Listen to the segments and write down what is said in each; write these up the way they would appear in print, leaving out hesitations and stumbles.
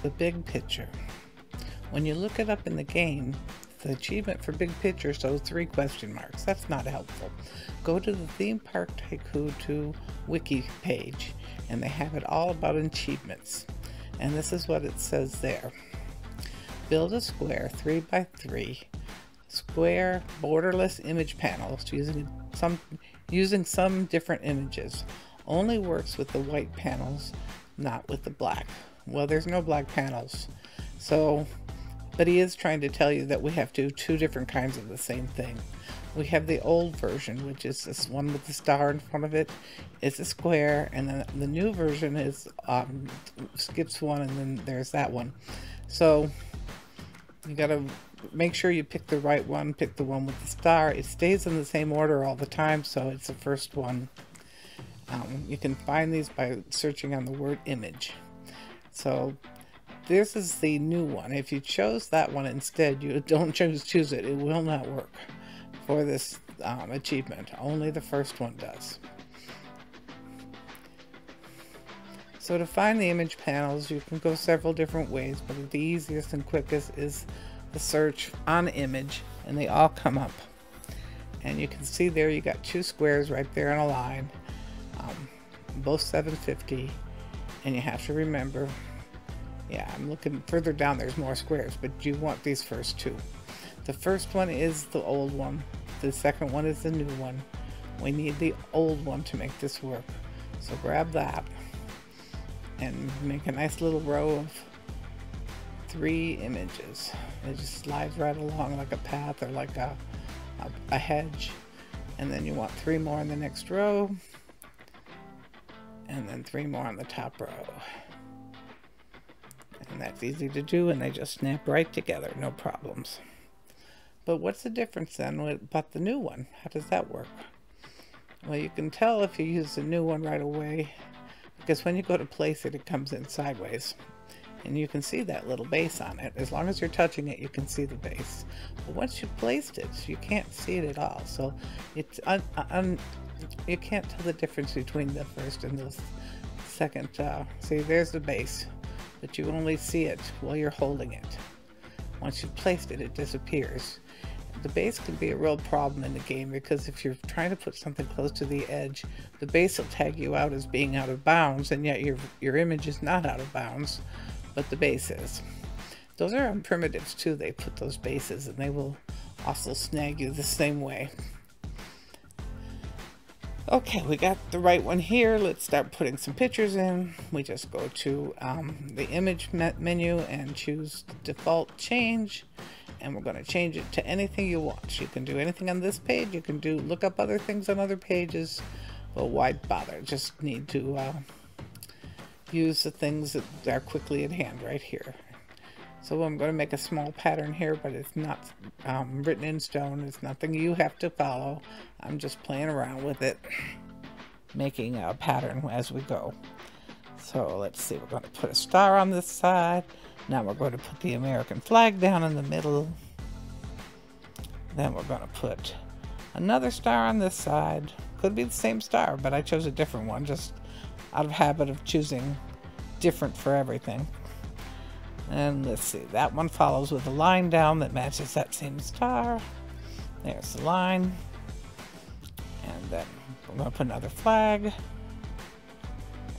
The big picture. When you look it up in the game, the achievement for big picture shows 3 question marks. That's not helpful. Go to the Theme Park Tycoon 2 wiki page, and they have it all about achievements. And this is what it says there. Build a square 3x3 square borderless image panels using some different images. Only works with the white panels, not with the black. Well, there's no black panels, so but he is trying to tell you that we have to do 2 different kinds of the same thing. We have the old version, which is this one with the star in front of it. It's a square, and then the new version is skips one, and then there's that one. So you gotta make sure you pick the right one, pick the one with the star. It stays in the same order all the time, so it's the first one. You can find these by searching on the word image. So this is the new one. If you chose that one instead, you don't choose it. It will not work for this achievement. Only the first one does. So to find the image panels, you can go several different ways, but the easiest and quickest is the search on image, and they all come up. And you can see there you got 2 squares right there in a line, both 750, and you have to remember, yeah, I'm looking further down, there's more squares, but you want these first 2. The first one is the old one, the second one is the new one. We need the old one to make this work. So grab that and make a nice little row of 3 images. It just slides right along like a path or like a hedge. And then you want 3 more in the next row, and then 3 more on the top row. And that's easy to do, and they just snap right together, no problems. But what's the difference then about the new one? How does that work? Well, you can tell if you use the new one right away, because when you go to place it, it comes in sideways. And you can see that little base on it. As long as you're touching it, you can see the base. But once you've placed it, you can't see it at all. So it's you can't tell the difference between the first and the second. See, there's the base, but you only see it while you're holding it. Once you've placed it, it disappears. The base can be a real problem in the game, because if you're trying to put something close to the edge, the base will tag you out as being out of bounds, and yet your image is not out of bounds, but the base is. Those are on primitives too. They put those bases, and they will also snag you the same way. Okay, we got the right one here. Let's start putting some pictures in. We just go to the image menu and choose default change, and we're going to change it to anything you want. You can do anything on this page. You can look up other things on other pages, but why bother? Just need to use the things that are quickly at hand right here. So I'm going to make a small pattern here, but it's not written in stone. It's nothing you have to follow. I'm just playing around with it, making a pattern as we go. So let's see, we're going to put a star on this side. Now we're going to put the American flag down in the middle. Then we're going to put another star on this side. Could be the same star, but I chose a different one, just out of habit of choosing different for everything. And let's see, that one follows with a line down that matches that same star. There's the line. And then we're going to put another flag.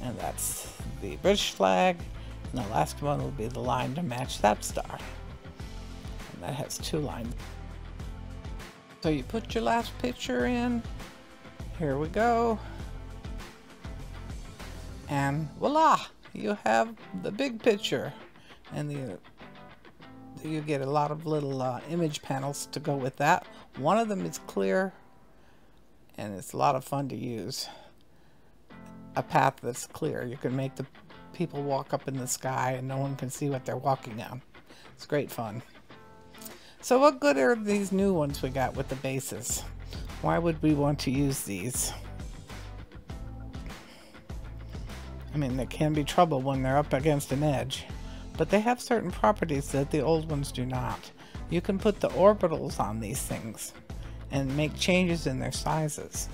And that's the British flag. And the last one will be the line to match that star. And that has 2 lines. So you put your last picture in. Here we go. And voila! You have the big picture. And you get a lot of little image panels to go with that. One of them is clear, and it's a lot of fun to use. A path that's clear. You can make the people walk up in the sky and no one can see what they're walking on. It's great fun. So what good are these new ones we got with the bases? Why would we want to use these? I mean, there can be trouble when they're up against an edge. But they have certain properties that the old ones do not. You can put the orbitals on these things and make changes in their sizes.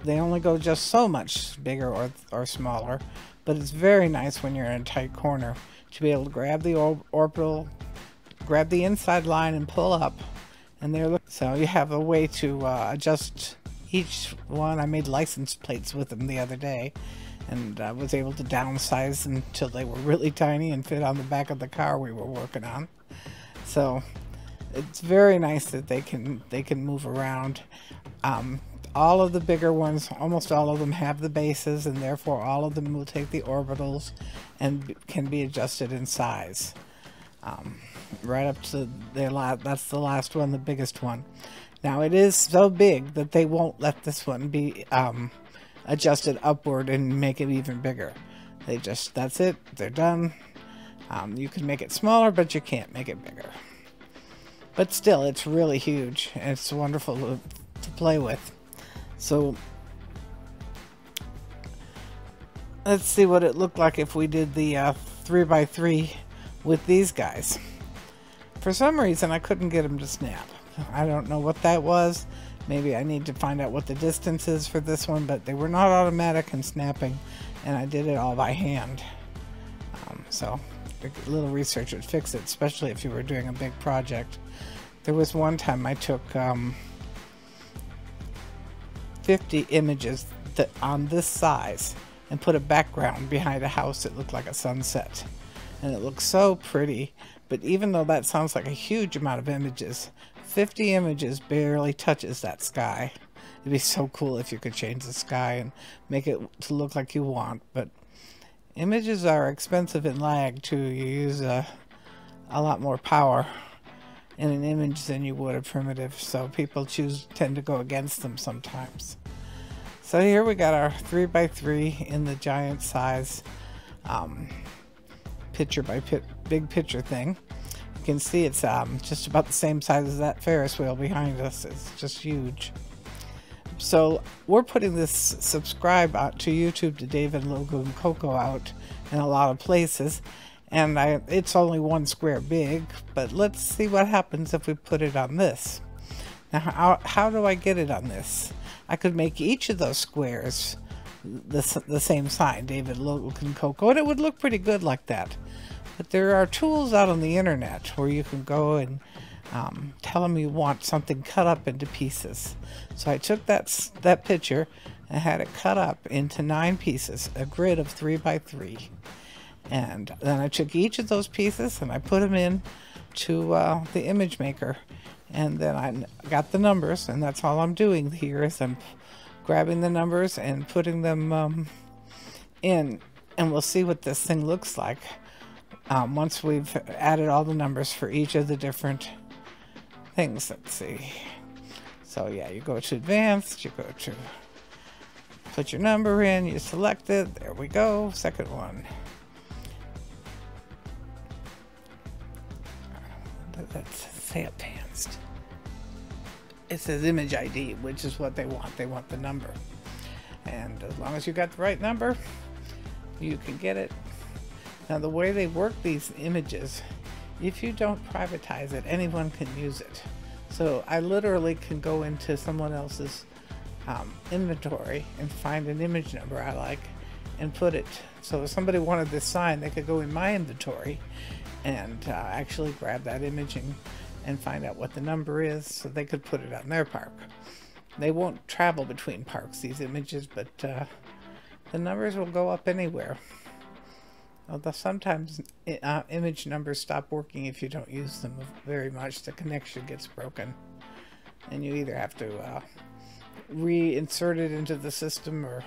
They only go just so much bigger or smaller, but it's very nice when you're in a tight corner to be able to grab the orbital, grab the inside line and pull up. And there, so you have a way to adjust each one. I made license plates with them the other day, and I was able to downsize them until they were really tiny and fit on the back of the car we were working on. So it's very nice that they can move around. All of the bigger ones, almost all of them have the bases, and therefore all of them will take the orbitals and can be adjusted in size. Right up to that's the last one, the biggest one. Now it is so big that they won't let this one be adjusted upward and make it even bigger. They just, that's it, they're done. You can make it smaller, but you can't make it bigger. But still, it's really huge, and it's wonderful to play with. So let's see what it looked like if we did the 3x3 with these guys. For some reason, I couldn't get them to snap. I don't know what that was. Maybe I need to find out what the distance is for this one, but they were not automatic and snapping, and I did it all by hand. So a little research would fix it, especially if you were doing a big project. There was one time I took 50 images on this size and put a background behind a house that looked like a sunset. And it looks so pretty, but even though that sounds like a huge amount of images, 50 images barely touches that sky. It'd be so cool if you could change the sky and make it to look like you want, but images are expensive in lag too. You use a lot more power in an image than you would a primitive, so people tend to go against them sometimes. So here we got our 3x3 in the giant size picture by big picture thing. You can see it's just about the same size as that Ferris wheel behind us. It's just huge. So we're putting this subscribe out to YouTube to DavidLoganCoco out in a lot of places, and it's only 1 square big, but let's see what happens if we put it on this. Now how do I get it on this? I could make each of those squares the same sign, DavidLoganCoco, and it would look pretty good like that. But there are tools out on the internet where you can go and tell them you want something cut up into pieces. So I took that picture and had it cut up into 9 pieces, a grid of 3x3. And then I took each of those pieces and I put them in to the image maker. And then I got the numbers, and that's all I'm doing here is I'm grabbing the numbers and putting them in, and we'll see what this thing looks like once we've added all the numbers for each of the different things. Let's see. So yeah, you go to advanced, you go to put your number in, you select it, there we go, second one. Let's say advanced. It says image ID, which is what they want. They want the number. And as long as you got the right number, you can get it. Now the way they work these images, if you don't privatize it, anyone can use it. So I literally can go into someone else's inventory and find an image number I like and put it. So if somebody wanted this sign, they could go in my inventory and actually grab that image and find out what the number is, so they could put it on their park. They won't travel between parks, these images, but the numbers will go up anywhere. Although sometimes image numbers stop working if you don't use them very much. The connection gets broken, and you either have to reinsert it into the system, or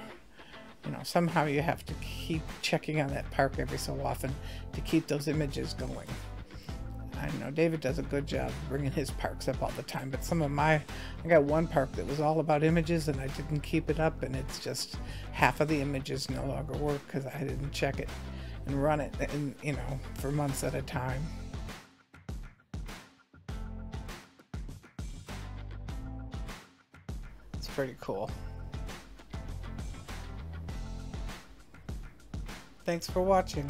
somehow you have to keep checking on that park every so often to keep those images going. I know David does a good job bringing his parks up all the time, but I got one park that was all about images and I didn't keep it up, and it's just half of the images no longer work because I didn't check it and run it, and for months at a time. It's pretty cool. Thanks for watching.